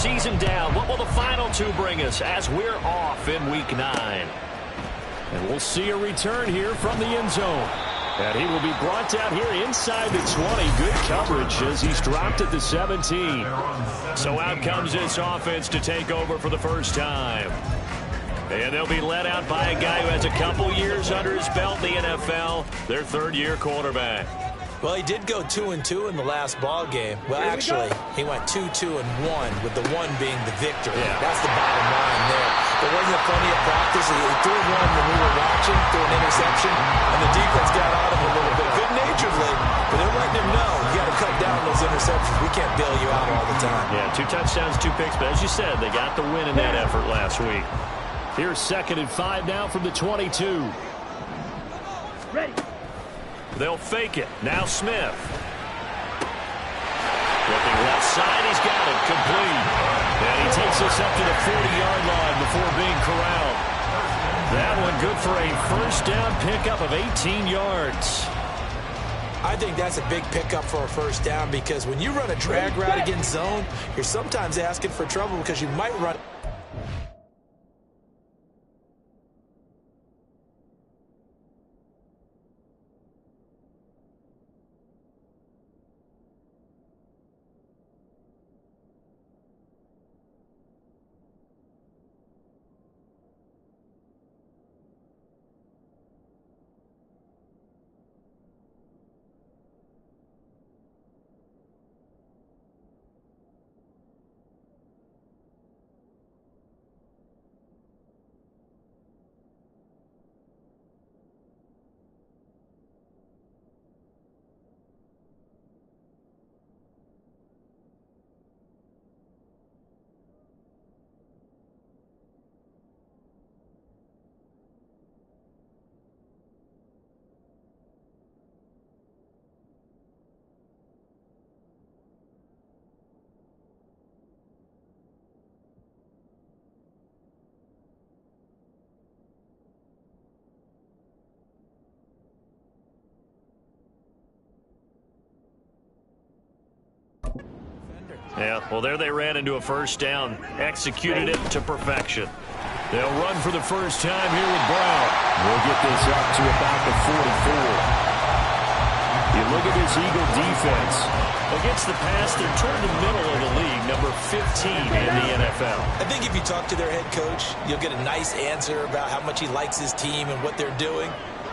season down. What will the final two bring us as we're off in Week 9? And we'll see a return here from the end zone. And he will be brought down here inside the 20. Good coverage as he's dropped at the 17. So out comes this offense to take over for the first time. And they'll be led out by a guy who has a couple years under his belt in the NFL, their third-year quarterback. Well, he did go 2-2 in the last ball game. Well, actually, he went 2-2-1, with the one being the victory. Yeah. That's the bottom line there. There wasn't plenty of practice. He threw one when we were watching, threw an interception, and the defense got on him a little bit, good-naturedly, but they're letting him know, you got to cut down those interceptions. We can't bail you out all the time. Yeah, 2 touchdowns, 2 picks, but as you said, they got the win in that effort last week. Here's 2nd and 5 now from the 22. Ready. They'll fake it. Now Smith. Looking left side. He's got it. Complete. And he takes us up to the 40-yard line before being corralled. That one good for a first down pickup of 18 yards. I think that's a big pickup for a first down because when you run a drag route against zone, you're sometimes asking for trouble because you might run. Yeah, well, there they ran into a first down, executed it to perfection. They'll run for the first time here with Brown. We'll get this up to about the 44. You look at this Eagle defense. Against the pass, they're toward the middle of the league, number 15 in the NFL. I think if you talk to their head coach, you'll get a nice answer about how much he likes his team and what they're doing.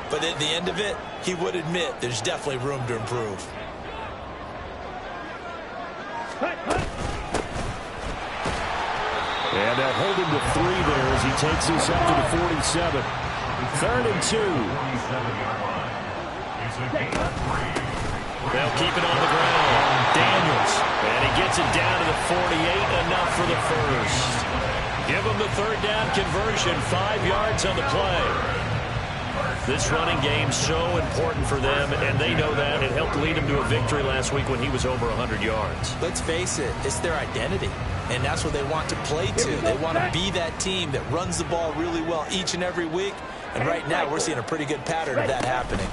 But at the end of it, he would admit there's definitely room to improve. And they'll hold him to 3 there as he takes us up to the 47. 3rd and 2. They'll keep it on the ground. Daniels. And he gets it down to the 48, enough for the first. Give him the 3rd down conversion, 5 yards on the play. This running game's so important for them, and they know that. It helped lead him to a victory last week when he was over 100 yards. Let's face it, it's their identity, and that's what they want to play to. They want to be that team that runs the ball really well each and every week, and right now we're seeing a pretty good pattern of that happening.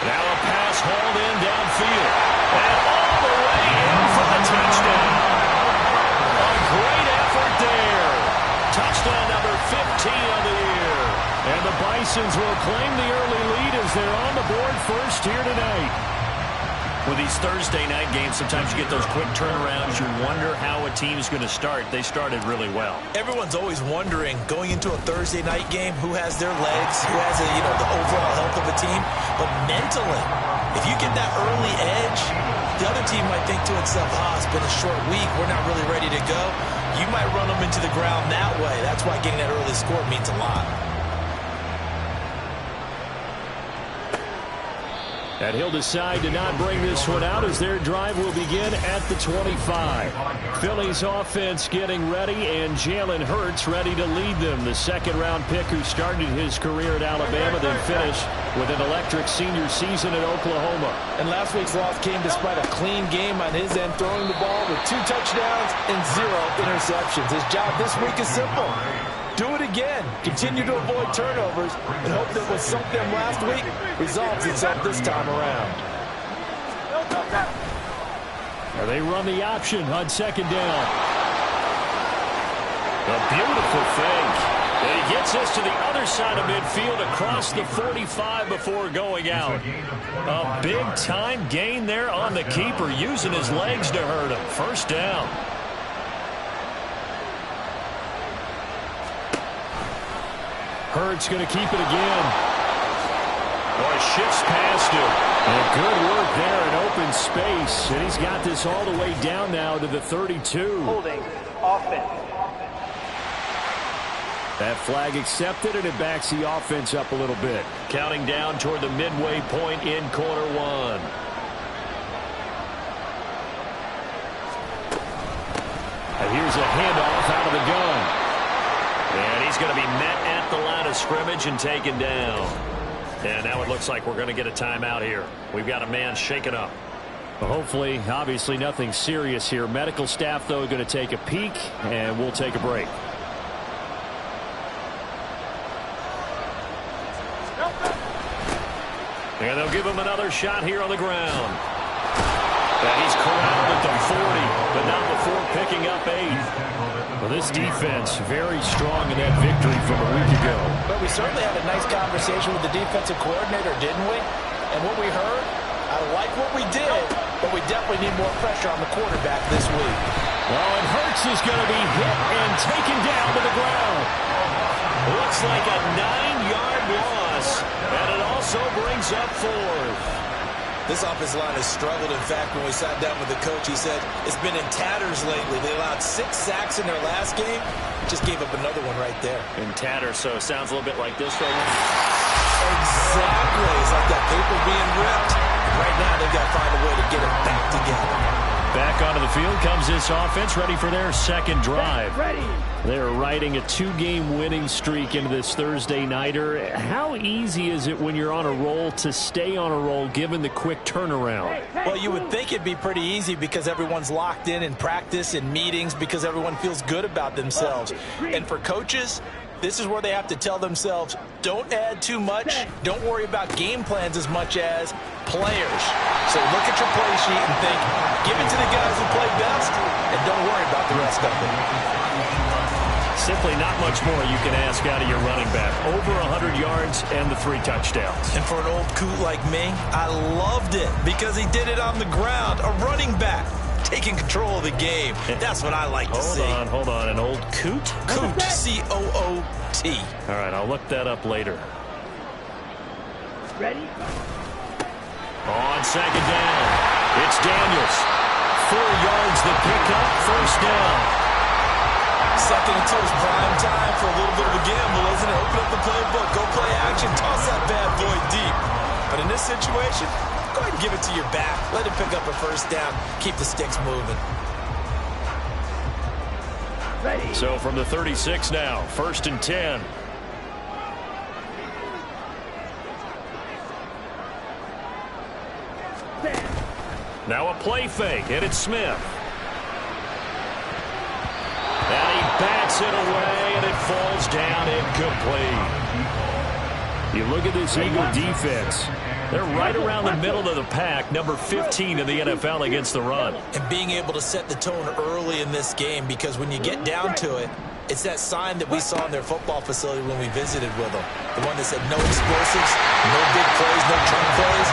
Now a pass hauled in downfield, and all the way in for the touchdown. A great effort there. Touchdown number 15 on the year. And the Bisons will claim the early lead as they're on the board first here tonight. With these Thursday night games, sometimes you get those quick turnarounds. You wonder how a team's going to start. They started really well. Everyone's always wondering, going into a Thursday night game, who has their legs, who has the overall health of a team. But mentally, if you get that early edge, the other team might think to itself, it's been a short week. We're not really ready to go. You might run them into the ground that way. That's why getting that early score means a lot. And he'll decide to not bring this one out as their drive will begin at the 25. Philly's offense getting ready, and Jalen Hurts ready to lead them. The second-round pick who started his career at Alabama, then finished with an electric senior season at Oklahoma. And last week's loss came despite a clean game on his end, throwing the ball with 2 touchdowns and 0 interceptions. His job this week is simple. Do it again. Continue to avoid turnovers and hope that what sunk them last week resolves itself this time around. They run the option on second down. A beautiful fake. And he gets us to the other side of midfield across the 45 before going out. A big-time gain there on the keeper, using his legs to hurt him. First down. Hurts going to keep it again. Boy, shifts past him. And good work there in open space. And he's got this all the way down now to the 32. Holding offense. That flag accepted, and it backs the offense up a little bit. Counting down toward the midway point in quarter one. And here's a handoff out of the gun. And he's going to be met at the line of scrimmage and taken down. And now it looks like we're going to get a timeout here. We've got a man shaken up. Well, hopefully, obviously nothing serious here. Medical staff, though, going to take a peek, and we'll take a break. And they'll give him another shot here on the ground. And he's corralled at the 40, but not before picking up 8. Well, this defense very strong in that victory from a week ago. But we certainly had a nice conversation with the defensive coordinator, didn't we? And what we heard, I like what we did, but we definitely need more pressure on the quarterback this week. Well, and Hurts is going to be hit and taken down to the ground. Looks like a 9-yard loss, and it also brings up 4th. This offensive line has struggled. In fact, when we sat down with the coach, he said it's been in tatters lately. They allowed 6 sacks in their last game. Just gave up another one right there. In tatters, so it sounds a little bit like this right now. Exactly. It's like that paper being ripped. And right now, they've got to find a way to get it back together. Back onto the field comes this offense, ready for their second drive. They're riding a 2-game winning streak into this Thursday nighter. How easy is it when you're on a roll to stay on a roll given the quick turnaround? Well, you would think it'd be pretty easy because everyone's locked in practice and meetings because everyone feels good about themselves. And for coaches, this is where they have to tell themselves, don't add too much. Don't worry about game plans as much as players. So look at your play sheet and think, give it to the guys who play best, and don't worry about the rest of them. Simply not much more you can ask out of your running back. Over 100 yards and the 3 touchdowns. And for an old coot like me, I loved it because he did it on the ground. A running back taking control of the game. That's what I like to see. Hold on. An old coot? Coot, C-O-O-T. All right, I'll look that up later. Ready? On second down, it's Daniels. 4 yards the pickup, first down. Second until it's prime time for a little bit of a gamble, isn't it? Open up the playbook, go play action, toss that bad boy deep. But in this situation, go ahead and give it to your back. Let him pick up a first down. Keep the sticks moving. Ready. So from the 36 now, 1st and 10. Now a play fake, and it's Smith. And he bats it away, and it falls down incomplete. You look at this Eagle defense. They're right around the middle of the pack, number 15 in the NFL against the run. And being able to set the tone early in this game, because when you get down to it, it's that sign that we saw in their football facility when we visited with them. The one that said no explosives, no big plays, no chunk plays.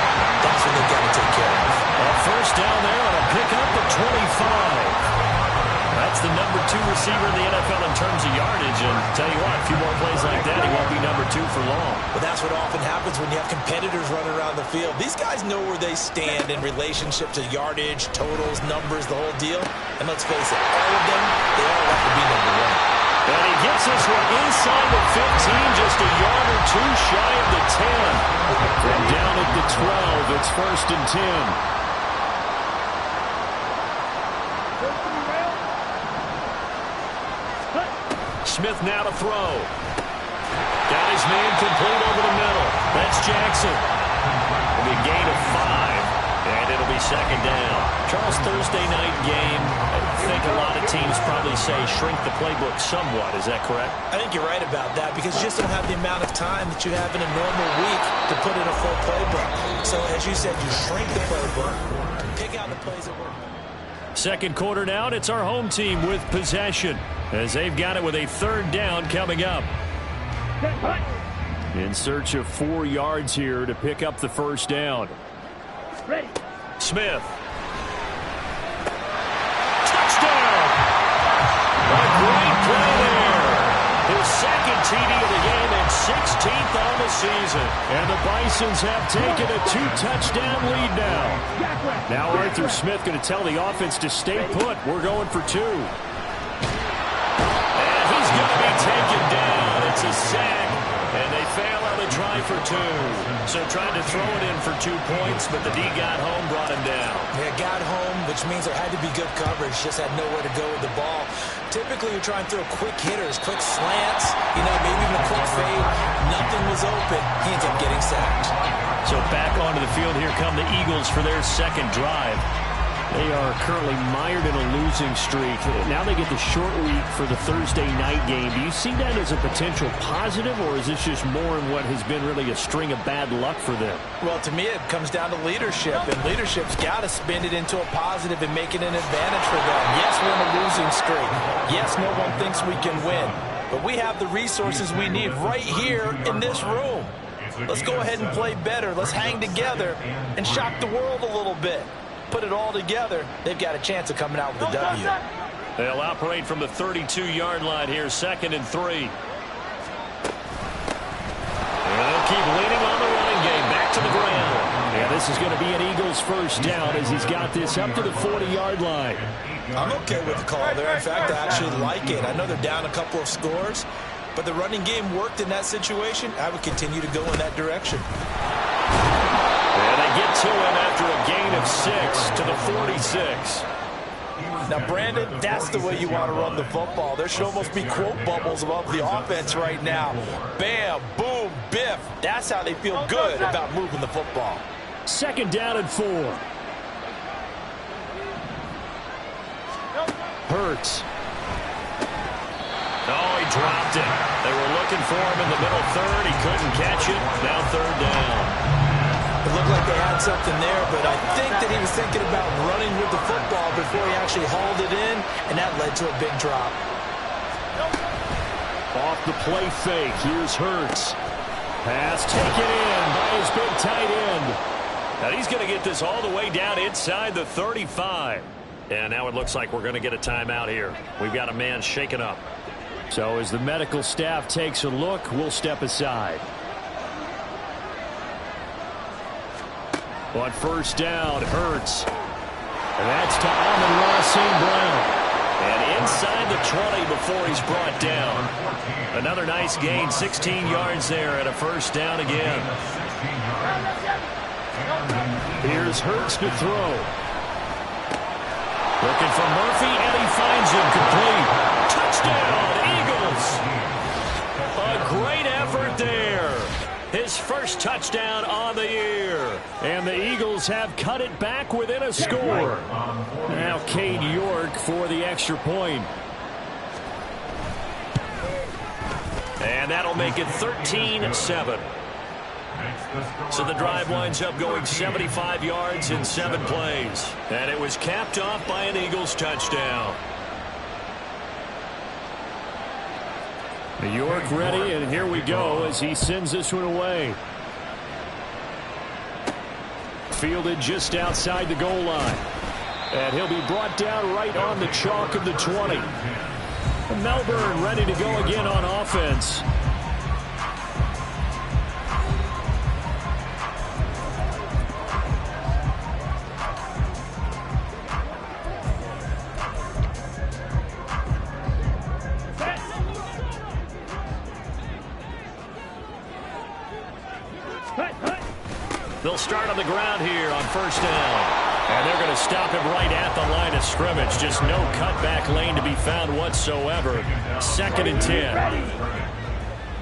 That's what they've got to take care of. A first down there on a pickup at 25. That's the number 2 receiver in the NFL in terms of yardage. And tell you what, a few more plays like that, he won't be number 2 for long. But that's what often happens when you have competitors running around the field. These guys know where they stand in relationship to yardage, totals, numbers, the whole deal. And let's face it, all of them, they all want to be number 1. And he gets this one inside the 15, just a yard or 2 shy of the 10. And down at the 12, it's 1st and 10. Smith now to throw. Got his man complete over the middle. That's Jackson. It'll be a gain of 5, and it'll be second down. Charles, Thursday night game, I think a lot of teams probably say shrink the playbook somewhat. Is that correct? I think you're right about that because you just don't have the amount of time that you have in a normal week to put in a full playbook. So, as you said, you shrink the playbook, pick out the plays that work. Second quarter now, and it's our home team with possession as they've got it with a third down coming up. In search of 4 yards here to pick up the first down. Ready. Smith. Touchdown! A great play there. His second TD of the game and 16th on the season. And the Bisons have taken a 2-touchdown lead now. Now Arthur Smith going to tell the offense to stay put. We're going for 2. And he's going to be taken down. It's a sack. And they fail on the try for 2. So tried to throw it in for 2 points, but the D got home, brought him down. Yeah, got home, which means there had to be good coverage. Just had nowhere to go with the ball. Typically, you're trying to throw quick hitters, quick slants, maybe even a quick fade. Nothing was open. He ends up getting sacked. So back onto the field, here come the Eagles for their second drive. They are currently mired in a losing streak. Now they get the short week for the Thursday night game. Do you see that as a potential positive, or is this just more in what has been really a string of bad luck for them? Well, to me, it comes down to leadership, and leadership's got to spin it into a positive and make it an advantage for them. Yes, we're in a losing streak. Yes, no one thinks we can win, but we have the resources we need right here in this room. Let's go ahead and play better. Let's hang together and shock the world a little bit. Put it all together, they've got a chance of coming out with a W. They'll operate from the 32-yard line here, 2nd and 3. And they'll keep leaning on the running game, back to the ground. Yeah, this is going to be an Eagles first down as he's got this up to the 40-yard line. I'm okay with the call there. In fact, I actually like it. I know they're down a couple of scores, but the running game worked in that situation. I would continue to go in that direction. And they get to him after a gain of 6 to the 46. Now, Brandon, that's the way you want to run the football. There should almost be quote bubbles above the offense right now. Bam, boom, biff. That's how they feel good about moving the football. 2nd down and 4. Hurts. Oh, he dropped it. They were looking for him in the middle third. He couldn't catch it. Now 3rd down. It looked like they had something there, but I think that he was thinking about running with the football before he actually hauled it in, and that led to a big drop. Off the play fake. Here's Hurts. Pass taken in by his big tight end. Now he's going to get this all the way down inside the 35. And now it looks like we're going to get a timeout here. We've got a man shaken up. So as the medical staff takes a look, we'll step aside. On 1st down, Hurts. And that's to Amon-Ra St. Brown. And inside the 20 before he's brought down. Another nice gain, 16 yards there, and a 1st down again. Here's Hurts to throw. Looking for Murphy, and he finds him complete. Touchdown, Eagles! A great effort there. His first touchdown on the year. And the Eagles have cut it back within a score. Now Cade York for the extra point. And that'll make it 13-7. So the drive winds up going 75 yards in 7 plays. And it was capped off by an Eagles touchdown. New York ready, and here we go as he sends this one away. Fielded just outside the goal line. And he'll be brought down right on the chalk of the 20. Melbourne ready to go again on offense. They'll start on the ground here on 1st down. And they're going to stop him right at the line of scrimmage. Just no cutback lane to be found whatsoever. 2nd and 10.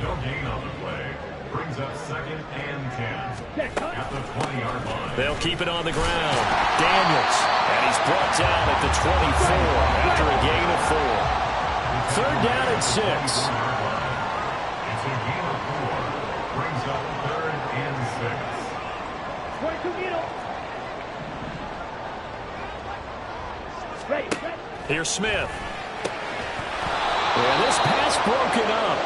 No gain on the play. Brings up 2nd and 10. At the 20-yard line. They'll keep it on the ground. Daniels. And he's brought down at the 24 after a gain of 4. 3rd down and 6. It's a gain of 4. Brings up 3rd and 6. 22 meters. Here's Smith. And this pass broken up.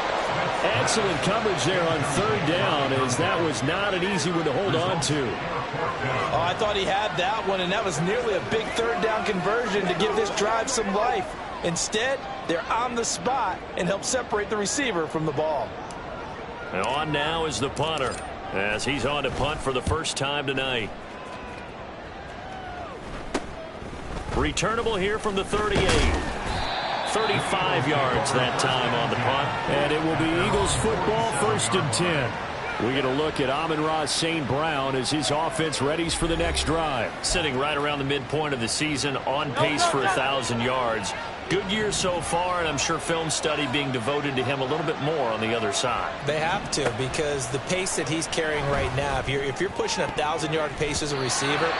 Excellent coverage there on third down, as that was not an easy one to hold on to. Oh, I thought he had that one, and that was nearly a big third down conversion to give this drive some life. Instead, they're on the spot and help separate the receiver from the ball. And on now is the punter, as he's on to punt for the first time tonight. Returnable here from the 38. 35 yards that time on the punt. And it will be Eagles football, 1st and 10. We get a look at Amon-Ra St. Brown as his offense readies for the next drive. Sitting right around the midpoint of the season, on pace for 1,000 yards. Good year so far, and I'm sure film study being devoted to him a little bit more on the other side. They have to, because the pace that he's carrying right now, if you're pushing 1,000-yard pace as a receiver,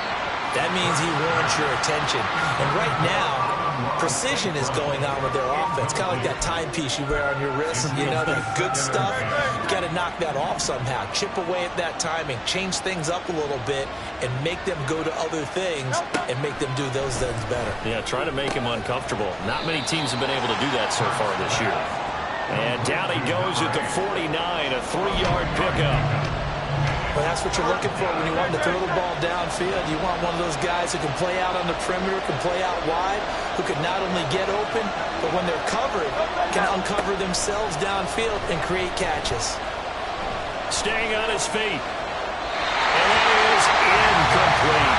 that means he warrants your attention. And right now, precision is going on with their offense, kind of like that timepiece you wear on your wrist. You know, that good stuff. You got to knock that off somehow. Chip away at that timing, change things up a little bit, and make them go to other things and make them do those things better. Yeah, try to make him uncomfortable. Not many teams have been able to do that so far this year. And down he goes at the 49, a 3-yard pickup. Well, that's what you're looking for when you want to throw the ball downfield. You want one of those guys who can play out on the perimeter, can play out wide, who can not only get open, but when they're covered, can uncover themselves downfield and create catches. Staying on his feet. And it is incomplete.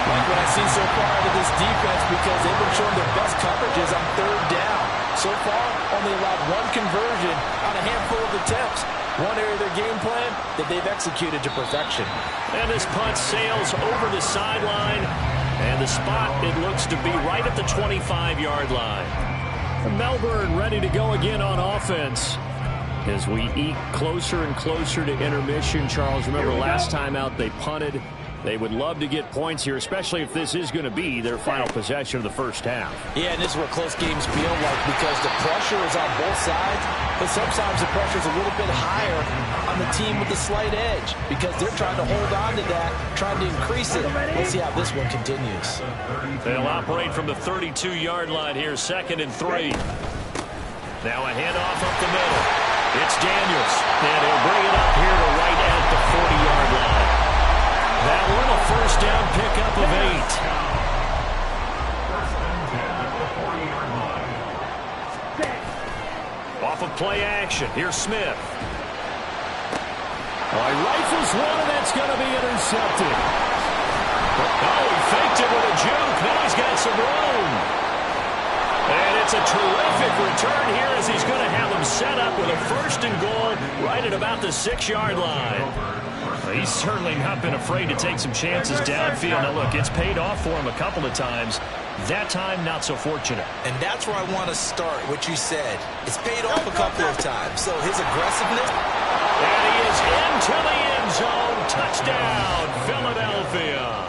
Like what I've seen so far out of this defense, because they've been showing their best coverages on third down. So far, only allowed one conversion on a handful of attempts. One area of their game plan that they've executed to perfection. And this punt sails over the sideline. And the spot, it looks to be right at the 25-yard line. Melbourne ready to go again on offense. As we eke closer and closer to intermission, Charles, remember last time out they punted. They would love to get points here, especially if this is going to be their final possession of the first half. Yeah, and this is what close games feel like, because the pressure is on both sides, but sometimes the pressure is a little bit higher on the team with the slight edge, because they're trying to hold on to that, trying to increase it. We'll see how this one continues. They'll operate from the 32-yard line here, 2nd and 3. Now a handoff up the middle. It's Daniels, and he'll bring it up here to right at the 40-yard line. That one a first down pickup of 8. Off of play action. Here's Smith. He rifles one, and that's going to be intercepted. Oh, he faked it with a juke. Now he's got some room. And it's a terrific return here, as he's going to have them set up with a 1st and goal right at about the 6-yard line. He's certainly not been afraid to take some chances downfield. Now, look, it's paid off for him a couple of times. That time, not so fortunate. And that's where I want to start, what you said. It's paid off a couple of times. So his aggressiveness. And he is into the end zone. Touchdown, Philadelphia.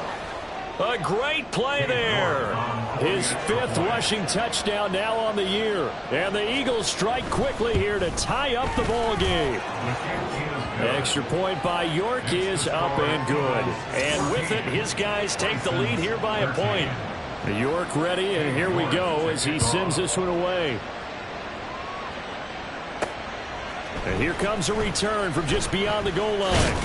A great play there. His 5th rushing touchdown now on the year. And the Eagles strike quickly here to tie up the ball game. Extra point by York is up and good. And with it, his guys take the lead here by a point. York ready, and here we go as he sends this one away. And here comes a return from just beyond the goal line.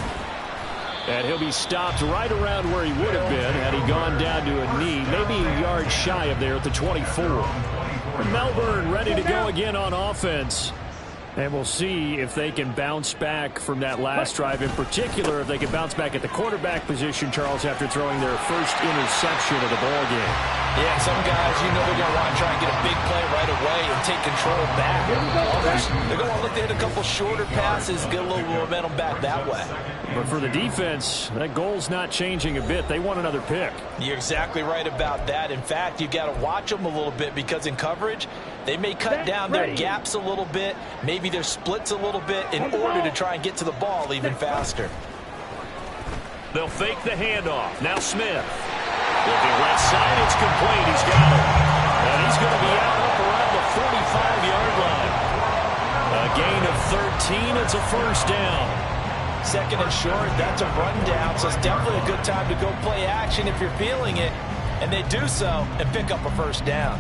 And he'll be stopped right around where he would have been had he gone down to a knee, maybe a yard shy of there at the 24. Melbourne ready to go again on offense. And we'll see if they can bounce back from that last drive, in particular if they can bounce back at the quarterback position, Charles, after throwing their first interception of the ball game. Yeah, some guys, you know, they're going to want to try and get a big play right away and take control back. Others, they're going to want to look to hit a couple shorter passes, get a little momentum back that way. But for the defense, that goal's not changing a bit. They want another pick. You're exactly right about that. In fact, you've got to watch them a little bit, because in coverage, they may cut down their gaps a little bit, maybe their splits a little bit, in order to try and get to the ball even faster. They'll fake the handoff. Now Smith. Looking left side, it's complete. He's got it. And he's going to be out up around the 45-yard line. A gain of 13. It's a first down. 2nd and short, that's a rundown, so it's definitely a good time to go play action if you're feeling it. And they do so and pick up a first down.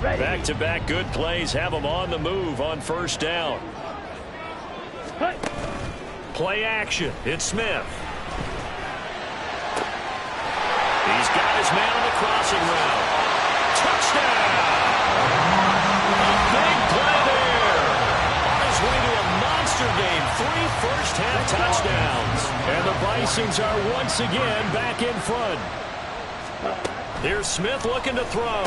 Back-to-back good plays have them on the move on first down. Play action. It's Smith. He's got his man on the crossing route. Touchdown! A big play there. On his way to a monster game. 3 first-half touchdowns. And the Bisons are once again back in front. Here's Smith looking to throw.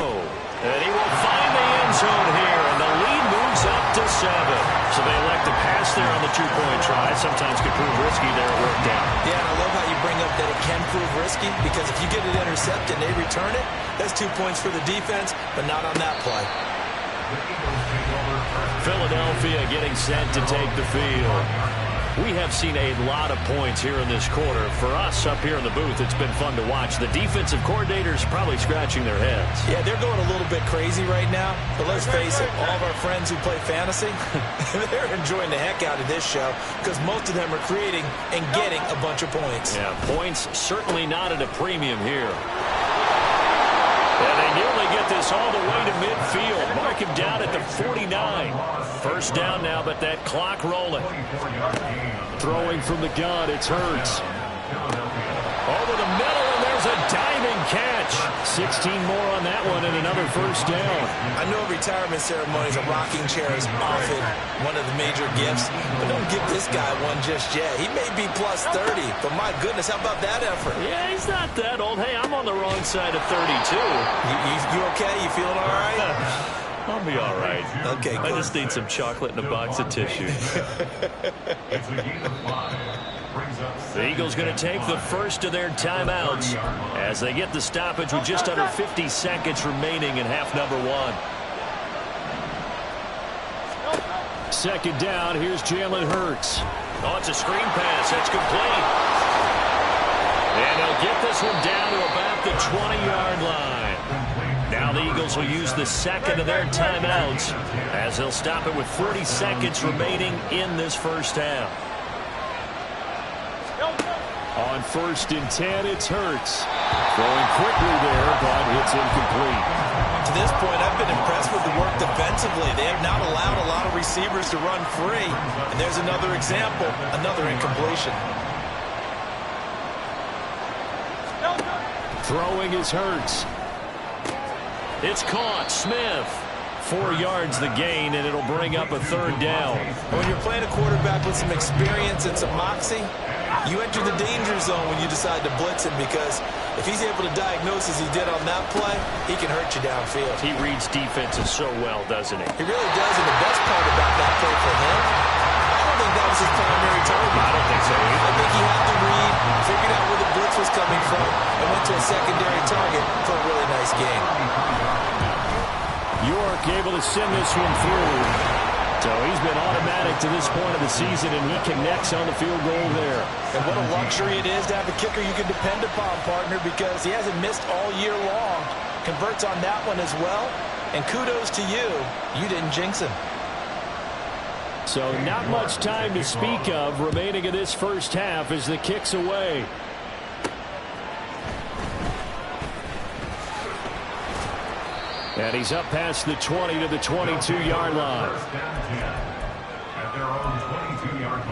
And he will find the end zone here. And the lead moves up to 7. So they elect to pass there on the 2-point try. Sometimes could prove risky there. It worked out. Yeah, and I love how you bring up that it can prove risky, because if you get it intercepted and they return it, that's 2 points for the defense, but not on that play. Philadelphia getting set to take the field. We have seen a lot of points here in this quarter. For us up here in the booth, it's been fun to watch. The defensive coordinators probably scratching their heads. Yeah, they're going a little bit crazy right now. But let's face it, all of our friends who play fantasy, they're enjoying the heck out of this show, because most of them are creating and getting a bunch of points. Yeah, points certainly not at a premium here. And they nearly get this all the way to midfield. Mark him down at the 49. First down now, but that clock rolling. Throwing from the gun, it's Hurts. Over the middle, and there's a diving catch. 16 more on that one, and another first down. I know retirement ceremonies, a rocking chair is often one of the major gifts, but don't give this guy one just yet. He may be plus 30, but my goodness, how about that effort? Yeah, he's not that old. Hey, I'm on the wrong side of 32. You okay? You feeling all right? I'll be all right. Okay, good. I just need some chocolate and a box of tissue. The Eagles going to take the first of their timeouts as they get the stoppage with just under 50 seconds remaining in half number 1. Second down, here's Jalen Hurts. Oh, it's a screen pass. That's complete. And he'll get this one down to about the 20-yard line. Now the Eagles will use the second of their timeouts as they'll stop it with 40 seconds remaining in this first half. On 1st and 10, it's Hurts. Throwing quickly there, but it's incomplete. To this point, I've been impressed with the work defensively. They have not allowed a lot of receivers to run free. And there's another example, another incompletion. Throwing is Hurts. It's caught. Smith. 4 yards the gain, and it'll bring up a third down. When you're playing a quarterback with some experience and some moxie, you enter the danger zone when you decide to blitz him, because if he's able to diagnose as he did on that play, he can hurt you downfield. He reads defenses so well, doesn't he? He really does, and the best part about that play for him, I don't think that was his primary target. I don't think so either. I think he had the read, figured out where the blitz was coming from, and went to a secondary target for a really nice gain. York able to send this one through. So he's been automatic to this point of the season, and he connects on the field goal there. And what a luxury it is to have a kicker you can depend upon, partner, because he hasn't missed all year long. Converts on that one as well. And kudos to you. You didn't jinx him. So not much time to speak of remaining in this first half as the kick's away. And he's up past the 20 to the 22-yard line. At their own 22-yard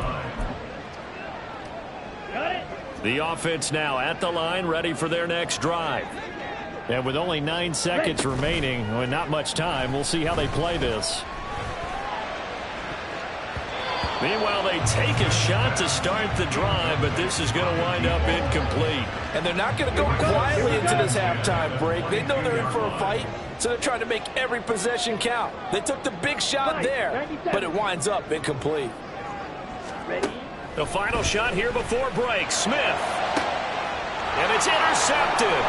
line. The offense now at the line, ready for their next drive. And with only 9 seconds remaining, and not much time, we'll see how they play this. Meanwhile, they take a shot to start the drive, but this is going to wind up incomplete. And they're not going to go quietly into this halftime break. They know they're in for a fight, so they're trying to make every possession count. They took the big shot there, but it winds up incomplete. The final shot here before break. Smith. And it's intercepted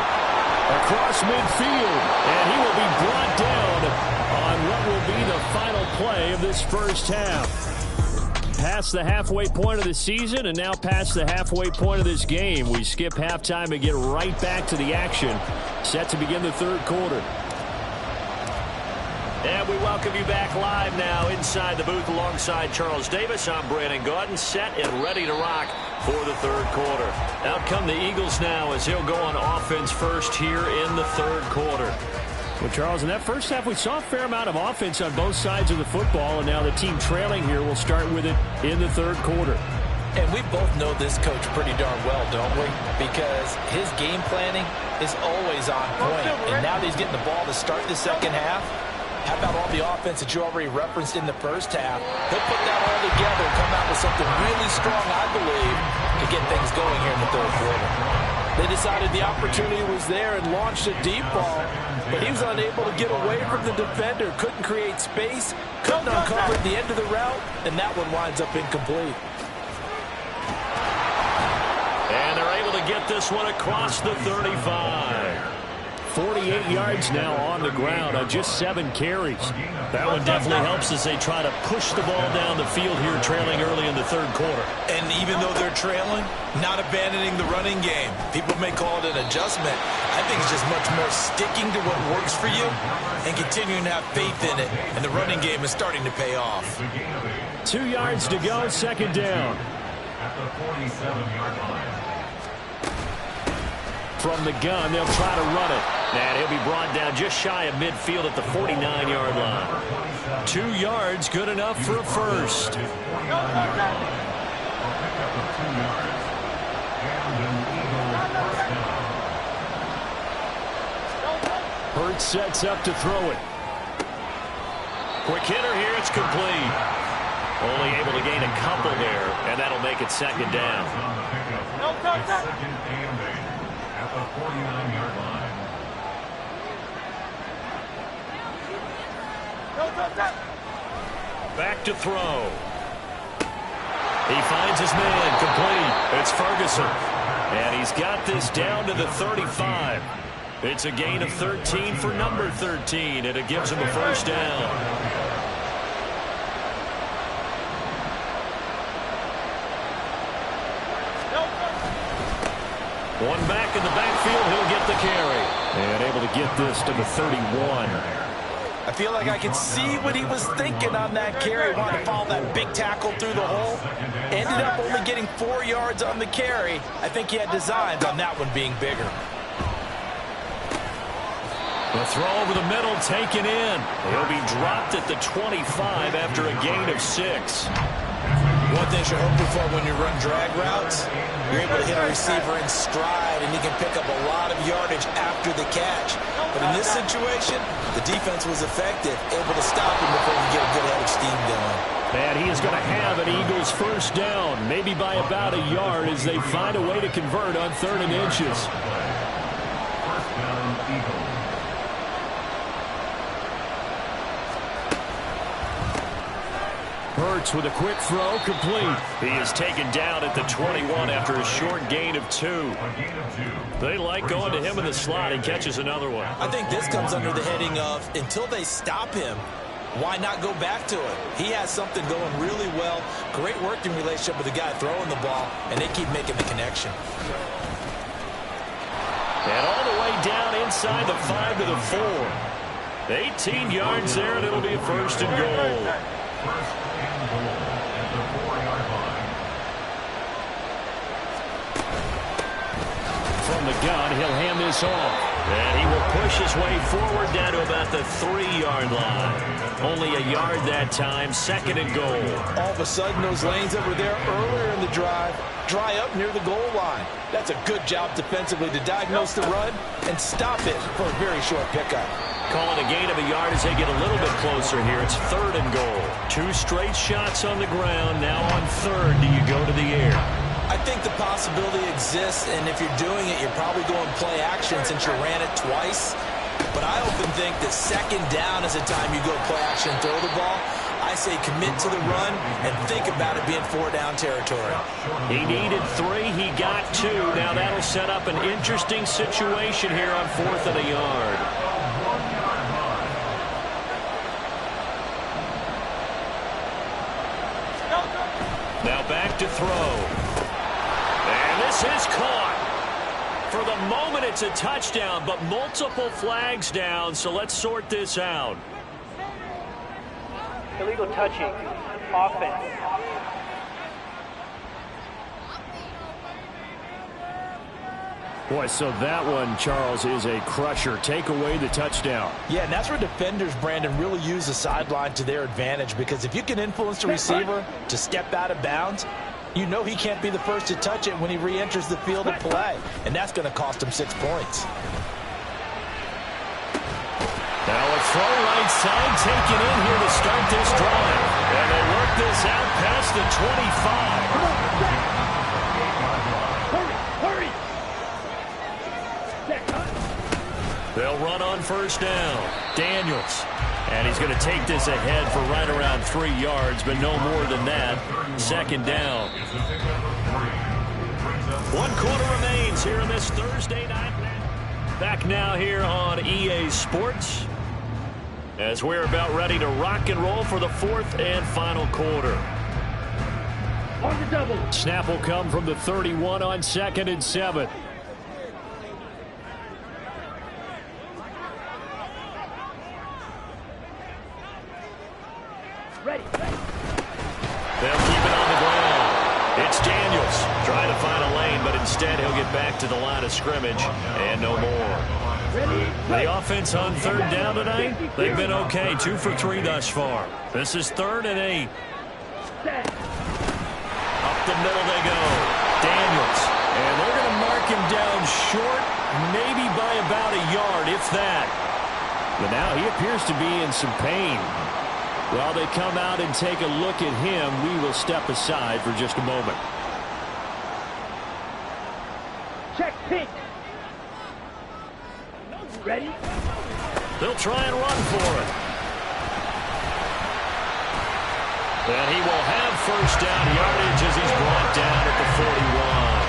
across midfield. And he will be brought down on what will be the final play of this first half. Past the halfway point of the season and now past the halfway point of this game. We skip halftime and get right back to the action. Set to begin the third quarter. And we welcome you back live now inside the booth alongside Charles Davis. I'm Brandon Gaudin, set and ready to rock for the third quarter. Out come the Eagles now as he'll go on offense first here in the third quarter. Well, Charles, in that first half, we saw a fair amount of offense on both sides of the football, and now the team trailing here will start with it in the third quarter. And we both know this coach pretty darn well, don't we? Because his game planning is always on point. And now that he's getting the ball to start the second half, how about all the offense that you already referenced in the first half? He'll put that all together and come out with something really strong, I believe, to get things going here in the third quarter. They decided the opportunity was there and launched a deep ball, but he was unable to get away from the defender, couldn't create space, couldn't uncover the end of the route, and that one winds up incomplete. And they're able to get this one across the 35. 48 yards now on the ground on just 7 carries. That one definitely helps as they try to push the ball down the field here, trailing early in the third quarter. And even though they're trailing, not abandoning the running game. People may call it an adjustment. I think it's just much more sticking to what works for you and continuing to have faith in it. And the running game is starting to pay off. 2 yards to go, second down. At the 47-yard line. From the gun, they'll try to run it. And he'll be brought down just shy of midfield at the 49-yard line. 2 yards, good enough for a first. Hurts sets up to throw it. Quick hitter here, it's complete. Only able to gain a couple there, and that'll make it second down. Second and 8 at the 49-yard line. Back to throw. He finds his man, complete. It's Ferguson. And he's got this down to the 35. It's a gain of 13 for number 13, and it gives him a first down. One back in the backfield, he'll get the carry. And able to get this to the 31. I feel like I can see what he was thinking on that carry. Wanted to follow that big tackle through the hole. Ended up only getting 4 yards on the carry. I think he had designs on that one being bigger. The throw over the middle taken in. He'll be dropped at the 25 after a gain of 6. One thing you're hoping for when you run drag routes, you're able to hit a receiver in stride, and he can pick up a lot of yardage after the catch. But in this situation, the defense was effective, able to stop him before he get a good head of steam going. And he is going to have an Eagles first down, maybe by about a yard as they find a way to convert on 3rd and inches. First down, Eagles. Hurts with a quick throw, complete. He is taken down at the 21 after a short gain of 2. They like going to him in the slot. He catches another one. I think this comes under the heading of, until they stop him, why not go back to it? He has something going really well. Great working relationship with the guy throwing the ball, and they keep making the connection. And all the way down inside the 5 to the 4. 18 yards there, and it'll be a first and goal. First and goal at the 4-yard line. From the gun, he'll hand this off. And he will push his way forward down to about the 3-yard line. Only a yard that time, second and goal. All of a sudden, those lanes that were there earlier in the drive dry up near the goal line. That's a good job defensively to diagnose the run and stop it for a very short pickup. Calling a gain of a yard as they get a little bit closer here. It's 3rd and goal. 2 straight shots on the ground. Now on 3rd, do you go to the air? I think the possibility exists, and if you're doing it, you're probably going play action since you ran it twice. But I often think that 2nd down is the time you go play action and throw the ball. I say commit to the run and think about it being 4-down territory. He needed 3. He got 2. Now that'll set up an interesting situation here on 4th and a yard. Now back to throw. And this is caught. For the moment, it's a touchdown, but multiple flags down, so let's sort this out. Illegal touching. Offense. Boy, so that one, Charles, is a crusher. Take away the touchdown. Yeah, and that's where defenders, Brandon, really use the sideline to their advantage, because if you can influence the receiver to step out of bounds, you know he can't be the first to touch it when he re-enters the field of play, and that's going to cost him 6 points. Now a throw right side taken in here to start this drive. And they work this out past the 25. They'll run on first down. Daniels. And he's going to take this ahead for right around 3 yards, but no more than that. Second down. 1 quarter remains here in this Thursday night. Back now here on EA Sports, as we're about ready to rock and roll for the 4th and final quarter. On the double. Snap will come from the 31 on 2nd and 7. Ready. They'll keep it on the ground. It's Daniels trying to find a lane, but instead he'll get back to the line of scrimmage and no more. The offense on 3rd down tonight, they've been okay. 2 for 3 thus far. This is 3rd and 8. Up the middle they go. Daniels. And they're going to mark him down short, maybe by about a yard, if that. But now he appears to be in some pain. While they come out and take a look at him, we will step aside for just a moment. Check pink. Ready? They'll try and run for it. And he will have first down yardage as he's brought down at the 41.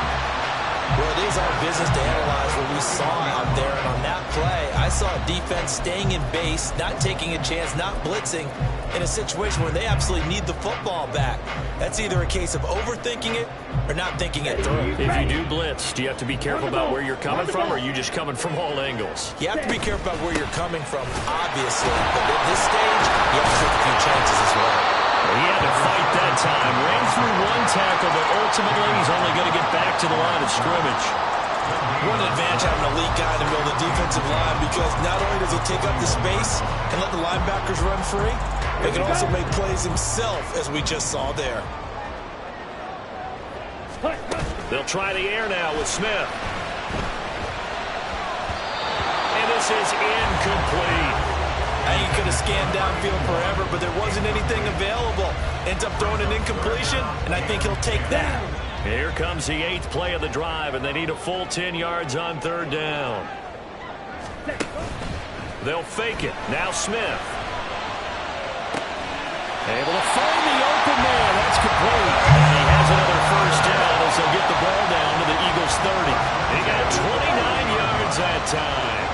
Well, it is our business to analyze what we saw out there. And on that play, I saw a defense staying in base, not taking a chance, not blitzing, in a situation where they absolutely need the football back. That's either a case of overthinking it or not thinking it through. If you do blitz, do you have to be careful about where you're coming from, or are you just coming from all angles? You have to be careful about where you're coming from, obviously. But at this stage, you have to take a few chances as well. He had to fight that time. Ran through 1 tackle, but ultimately he's only going to get back to the line of scrimmage. What an advantage having an elite guy in the middle of the defensive line, because not only does he take up the space and let the linebackers run free, he can also make plays himself, as we just saw there. They'll try the air now with Smith. And this is incomplete. He could have scanned downfield forever, but there wasn't anything available. Ends up throwing an incompletion, and I think he'll take that. Here comes the 8th play of the drive, and they need a full 10 yards on 3rd down. They'll fake it. Now Smith. Able to find the open man. That's complete. And he has another first down as they'll get the ball down to the Eagles' 30. He got 29 yards that time.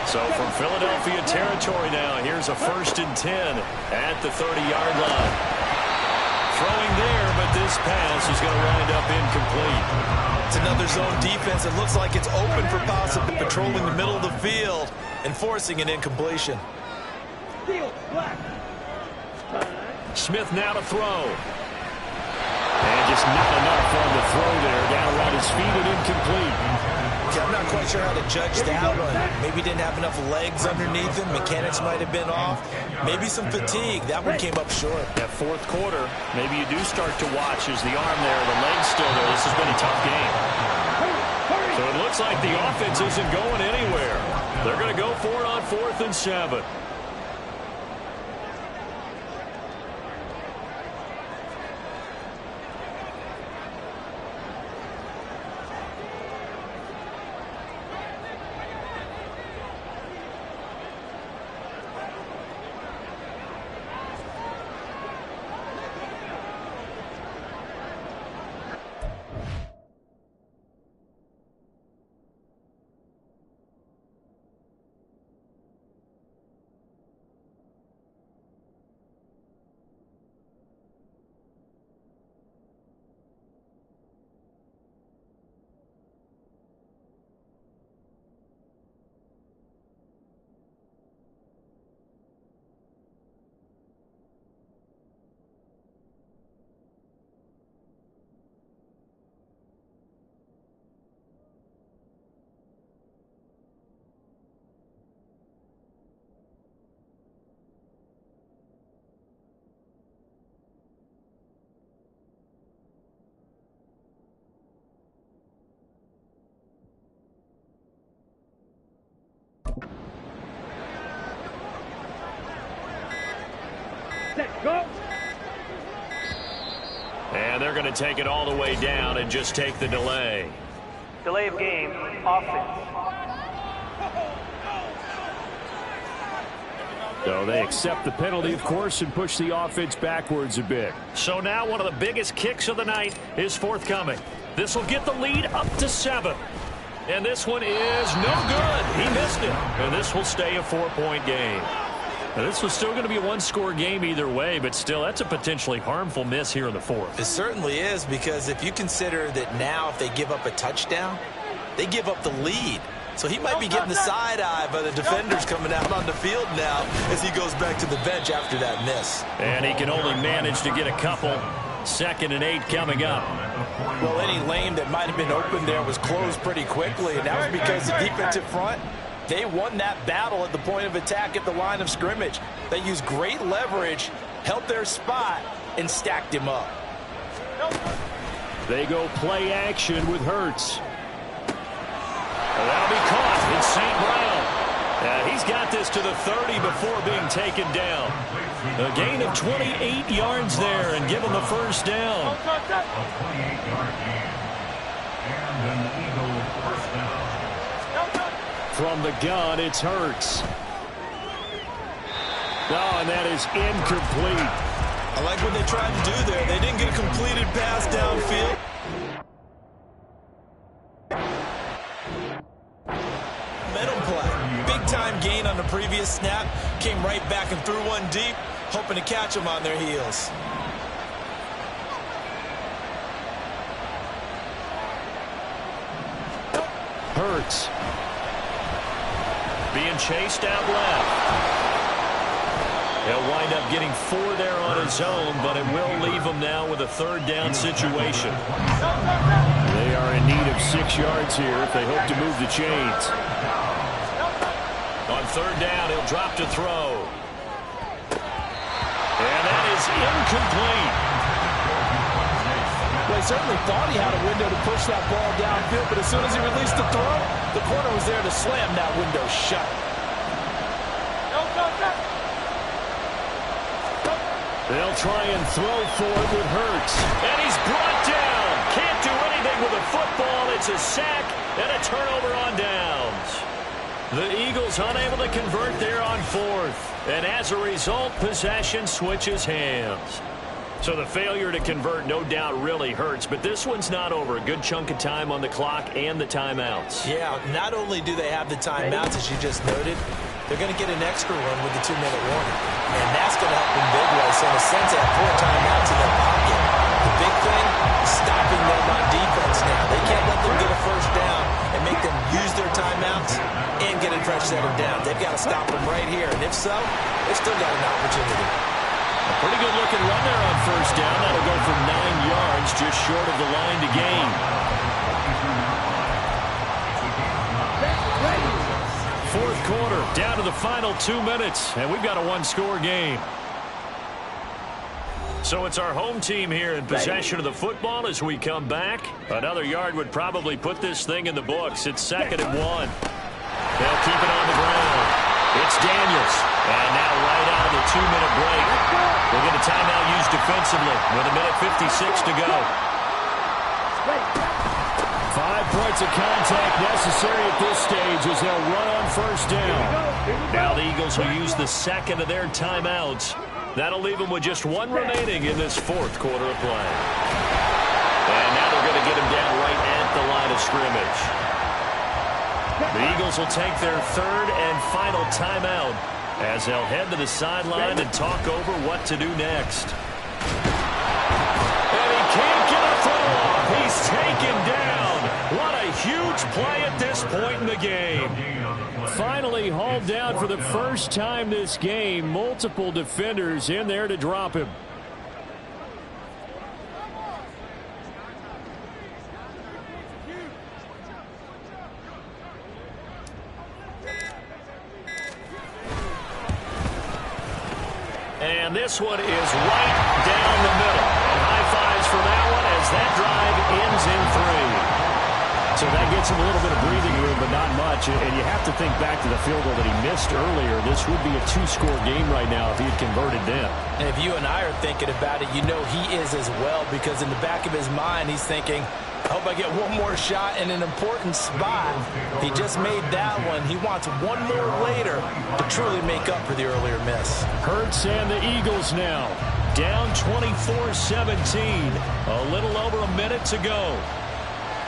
So from Philadelphia territory now, here's a 1st and 10 at the 30-yard line. Throwing there, but this pass is going to wind up incomplete. It's another zone defense. It looks like it's open for possibly patrolling the middle of the field and forcing an incompletion. Smith now to throw. And just not enough on the throw there. Down around his feet and incomplete. I'm not quite sure how to judge that one. Maybe he didn't have enough legs underneath him. Mechanics might have been off. Maybe some fatigue. That one came up short. That 4th quarter, maybe you do start to watch as the arm there, the leg's still there. This has been a tough game. So it looks like the offense isn't going anywhere. They're going to go for it on 4th and 7. Set, go. And they're going to take it all the way down and just take the delay. Delay of game, offense. So they accept the penalty, of course, and push the offense backwards a bit. So now one of the biggest kicks of the night is forthcoming. This will get the lead up to 7. And this one is no good. He missed it. And this will stay a 4-point game. Now, this was still going to be a one-score game either way, but still, that's a potentially harmful miss here in the 4th. It certainly is, because if you consider that now if they give up a touchdown, they give up the lead. So he might be getting the side eye by the defenders coming out on the field now as he goes back to the bench after that miss. And he can only manage to get a couple. 2nd and 8 coming up. Well, any lane that might have been open there was closed pretty quickly, and that was because the defensive front, they won that battle at the point of attack at the line of scrimmage. They used great leverage, held their spot, and stacked him up. They go play action with Hurts. That'll be caught. It's St. Brown. He's got this to the 30 before being taken down. A gain of 28 yards there and give him the first down. A 28-yard gain. And an Eagle first down. From the gun, it's Hurts. Oh, and that is incomplete. I like what they tried to do there. They didn't get a completed pass downfield. Middle play. Big-time gain on the previous snap. Came right back and threw one deep, hoping to catch them on their heels. Hurts. Being chased out left. He'll wind up getting 4 there on his own, but it will leave him now with a 3rd down situation. They are in need of 6 yards here if they hope to move the chains. On 3rd down, he'll drop to throw. And that is incomplete. Well, he certainly thought he had a window to push that ball downfield, but as soon as he released the throw, the corner was there to slam that window shut. They'll try and throw for it with Hurts. And he's brought down. Can't do anything with a football. It's a sack and a turnover on downs. The Eagles unable to convert there on 4th. And as a result, possession switches hands. So the failure to convert no doubt really hurts, but this one's not over. A good chunk of time on the clock and the timeouts. Yeah, not only do they have the timeouts, as you just noted, they're going to get an extra one with the 2-minute warning. And that's going to help in big ways. So in a sense, they have 4 timeouts in their pocket. The big thing is stopping them on defense now. They can't let them get a first down and make them use their timeouts and get a fresh set of down. They've got to stop them right here. And if so, they've still got an opportunity. A pretty good looking run there on 1st down. That'll go for 9 yards, just short of the line to gain. 4th quarter, down to the final 2 minutes, and we've got a 1-score game. So it's our home team here in possession of the football as we come back. Another yard would probably put this thing in the books. It's 2nd and 1. They'll keep it on the ground. It's Daniels. And now right out of the 2-minute break, we'll get a timeout used defensively with 1:56 to go. 5 points of contact necessary at this stage as they'll run on 1st down. Now the Eagles will use the 2nd of their timeouts. That'll leave them with just 1 remaining in this 4th quarter of play. And now they're going to get him down right at the line of scrimmage. The Eagles will take their 3rd and final timeout as they'll head to the sideline and talk over what to do next. And he can't get a throw off. He's taken down. What a huge play at this point in the game. Finally hauled down for the first time this game. Multiple defenders in there to drop him. And this one is right down the middle. And high fives for that one as that drive ends in 3. So that gets him a little bit of breathing room, but not much. And you have to think back to the field goal that he missed earlier. This would be a 2-score game right now if he had converted then. And if you and I are thinking about it, you know he is as well, because in the back of his mind, he's thinking, I hope I get one more shot in an important spot. He just made that one. He wants one more later to truly make up for the earlier miss. Hurts and the Eagles now down 24-17. A little over a minute to go.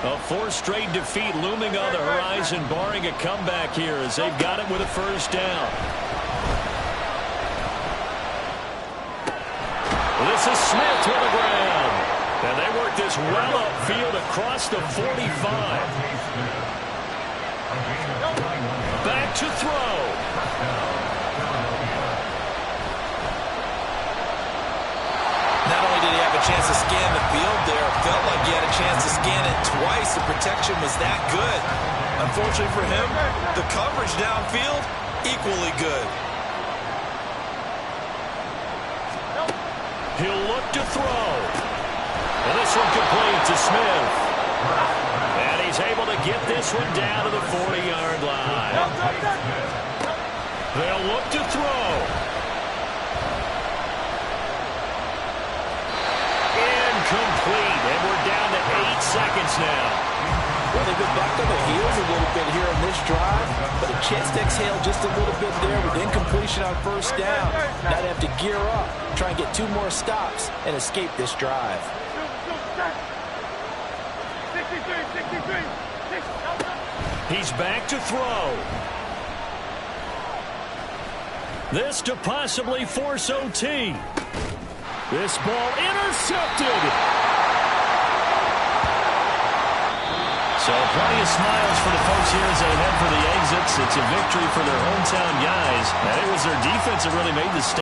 A 4th straight defeat looming on the horizon, barring a comeback here as they've got it with a first down. This is Smith to the ground. And they work this well upfield across the 45. Back to throw. Not only did he have a chance to scan the field there, felt like he had a chance to scan it twice. The protection was that good. Unfortunately for him, the coverage downfield, equally good. He'll look to throw. And this one complete to Smith. And he's able to get this one down to the 40-yard line. They'll look to throw. Incomplete. And we're down to 8 seconds now. Well, they've been back on the heels a little bit here on this drive, but a chance to exhale just a little bit there with incompletion on first down. Now they have to gear up, try and get 2 more stops, and escape this drive. He's back to throw. This to possibly force OT. This ball intercepted. So plenty of smiles for the folks here as they head for the exits. It's a victory for their hometown guys. And it was their defense that really made the